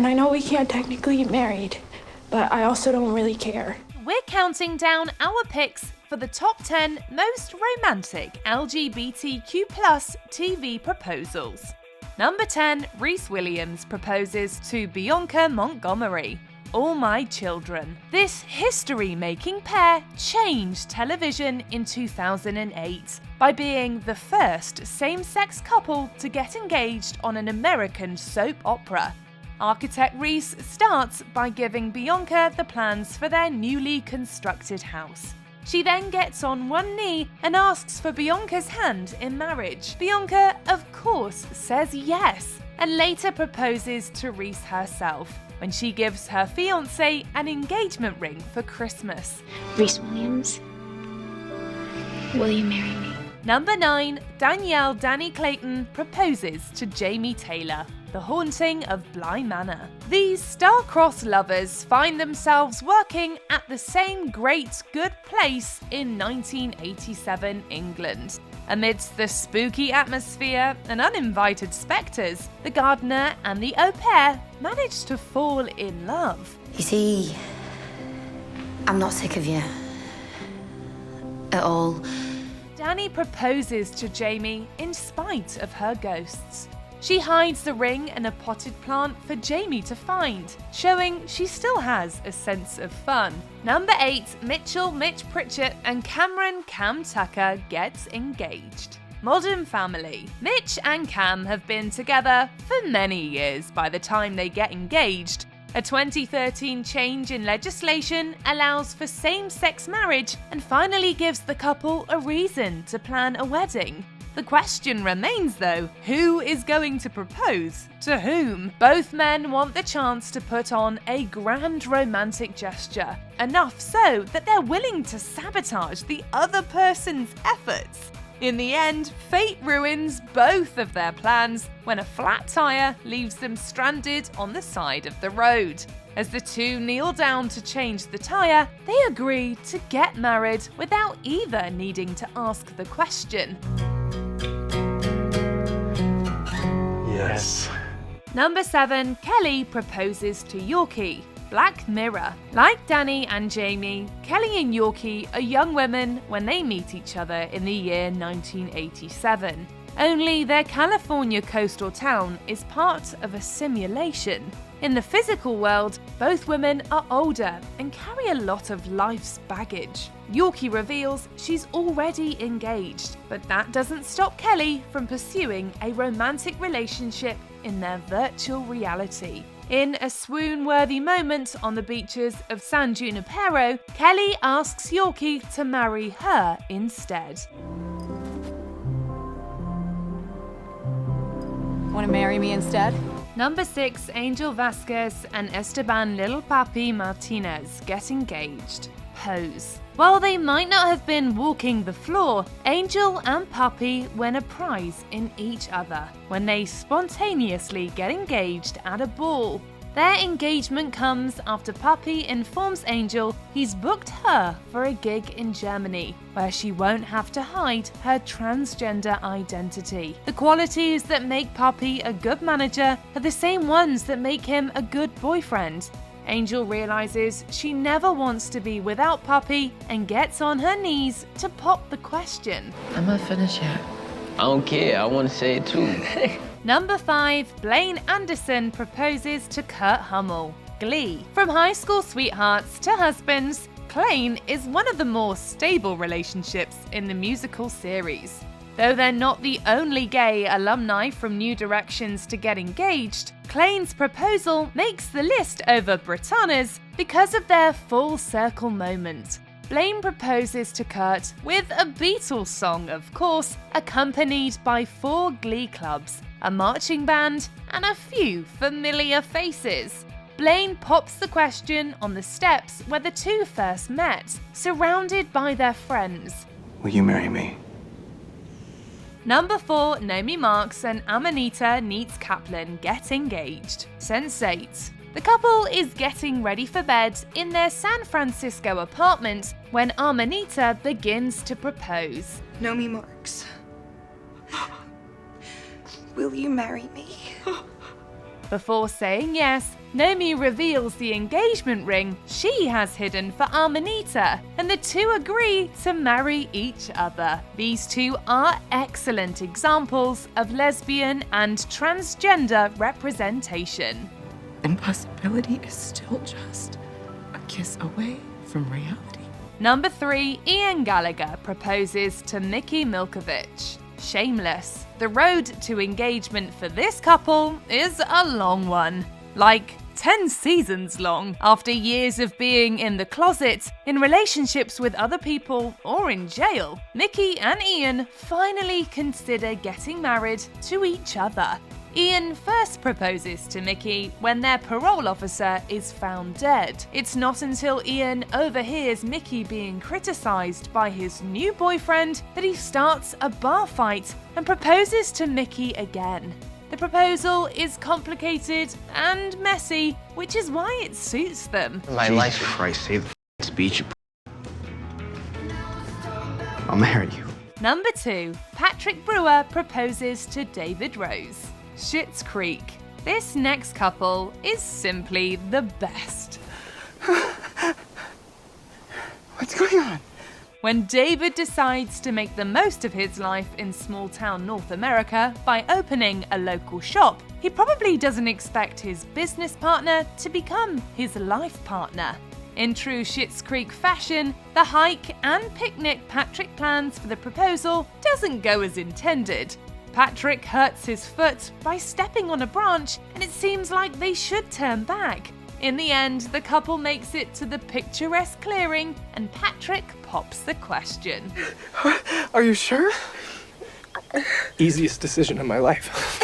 And I know we can't technically get married, but I also don't really care. We're counting down our picks for the top 10 most romantic LGBTQ TV proposals. Number 10, Reese Williams proposes to Bianca Montgomery. All My Children. This history-making pair changed television in 2008 by being the first same-sex couple to get engaged on an American soap opera. Architect Reese starts by giving Bianca the plans for their newly constructed house. She then gets on one knee and asks for Bianca's hand in marriage. Bianca, of course, says yes, and later proposes to Reese herself when she gives her fiancé an engagement ring for Christmas. Reese Williams, will you marry me? Number 9, Danielle Danny Clayton proposes to Jamie Taylor. The Haunting of Bly Manor. These star-crossed lovers find themselves working at the same great good place in 1987 England. Amidst the spooky atmosphere and uninvited spectres, the gardener and the au pair manage to fall in love. You see, I'm not sick of you. At all. Danny proposes to Jamie in spite of her ghosts. She hides the ring and a potted plant for Jamie to find, showing she still has a sense of fun. Number 8, Mitchell Mitch Pritchett and Cameron Cam Tucker gets engaged. Modern Family. Mitch and Cam have been together for many years by the time they get engaged. A 2013 change in legislation allows for same-sex marriage and finally gives the couple a reason to plan a wedding. The question remains though, who is going to propose to whom? Both men want the chance to put on a grand romantic gesture, enough so that they're willing to sabotage the other person's efforts. In the end, fate ruins both of their plans when a flat tire leaves them stranded on the side of the road. As the two kneel down to change the tire, they agree to get married without either needing to ask the question. Yes. Number 7, Kelly proposes to Yorkie. Black Mirror. Like Danny and Jamie, Kelly and Yorkie are young women when they meet each other in the year 1987. Only their California coastal town is part of a simulation. In the physical world, both women are older and carry a lot of life's baggage. Yorkie reveals she's already engaged, but that doesn't stop Kelly from pursuing a romantic relationship in their virtual reality. In a swoon-worthy moment on the beaches of San Junipero, Kelly asks Yorkie to marry her instead. Want to marry me instead? Number 6, Angel Vasquez and Esteban Little Papi Martinez get engaged. Pose. While they might not have been walking the floor, Angel and Papi win a prize in each other when they spontaneously get engaged at a ball. Their engagement comes after Papi informs Angel he's booked her for a gig in Germany, where she won't have to hide her transgender identity. The qualities that make Papi a good manager are the same ones that make him a good boyfriend. Angel realizes she never wants to be without Papi and gets on her knees to pop the question. I'm not finished yet. I don't care, I want to say it too. Number 5, Blaine Anderson proposes to Kurt Hummel. Glee. From high school sweethearts to husbands, Blaine is one of the more stable relationships in the musical series. Though they're not the only gay alumni from New Directions to get engaged, Blaine's proposal makes the list over Britannia's because of their full circle moment. Blaine proposes to Kurt with a Beatles song, of course, accompanied by 4 Glee clubs, a marching band, and a few familiar faces. Blaine pops the question on the steps where the two first met, surrounded by their friends. Will you marry me? Number 4, Nomi Marks and Amanita Neitz Kaplan get engaged. Sense8. The couple is getting ready for bed in their San Francisco apartment when Amanita begins to propose. Nomi Marks, will you marry me? Before saying yes, Nomi reveals the engagement ring she has hidden for Amanita, and the two agree to marry each other. These two are excellent examples of lesbian and transgender representation. Impossibility is still just a kiss away from reality. Number 3, Ian Gallagher proposes to Mickey Milkovich. Shameless. The road to engagement for this couple is a long one. Like 10 seasons long. After years of being in the closet, in relationships with other people, or in jail, Mickey and Ian finally consider getting married to each other. Ian first proposes to Mickey when their parole officer is found dead. It's not until Ian overhears Mickey being criticised by his new boyfriend that he starts a bar fight and proposes to Mickey again. The proposal is complicated and messy, which is why it suits them. My life. Jesus Christ, save the speech. I'll marry you. Number 2, Patrick Brewer proposes to David Rose. Schitt's Creek. This next couple is simply the best. What's going on? When David decides to make the most of his life in small-town North America by opening a local shop, he probably doesn't expect his business partner to become his life partner. In true Schitt's Creek fashion, the hike and picnic Patrick plans for the proposal doesn't go as intended. Patrick hurts his foot by stepping on a branch, and it seems like they should turn back. In the end, the couple makes it to the picturesque clearing, and Patrick pops the question. Are you sure? Easiest decision of my life.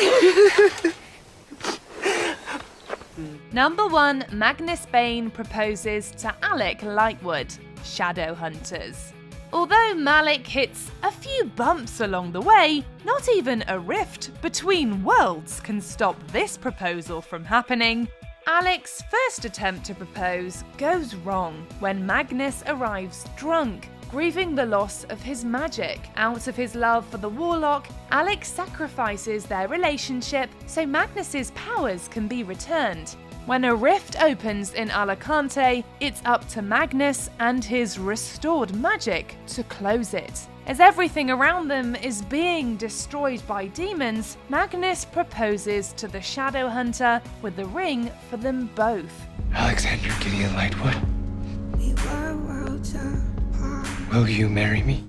Number 1, Magnus Bane proposes to Alec Lightwood, Shadowhunters. Although Malik hits a few bumps along the way, not even a rift between worlds can stop this proposal from happening. Alec's first attempt to propose goes wrong when Magnus arrives drunk, grieving the loss of his magic. Out of his love for the warlock, Alec sacrifices their relationship so Magnus's powers can be returned. When a rift opens in Alicante, it's up to Magnus and his restored magic to close it. As everything around them is being destroyed by demons, Magnus proposes to the Shadowhunter with the ring for them both. Alexander Gideon Lightwood. Will you marry me?